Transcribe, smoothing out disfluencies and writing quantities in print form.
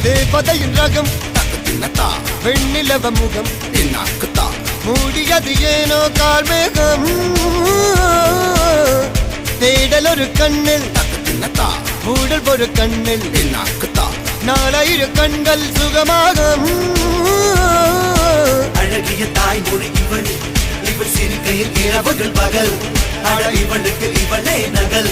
தேவதையின் ரகம் வெண்ணிலவ முகம் மூடியது ஏனோ கார்மேகம் தேடல் ஒரு கண்ணில் மூடல் ஒரு கண்ணில் நாலாயிர கண்கள் சுகமாக அழகிய தாய்மொழி இவள் இவள் சிரிக்கையில் இரவுகள் பகல் அழ இவளுக்கு இவளே நகல்.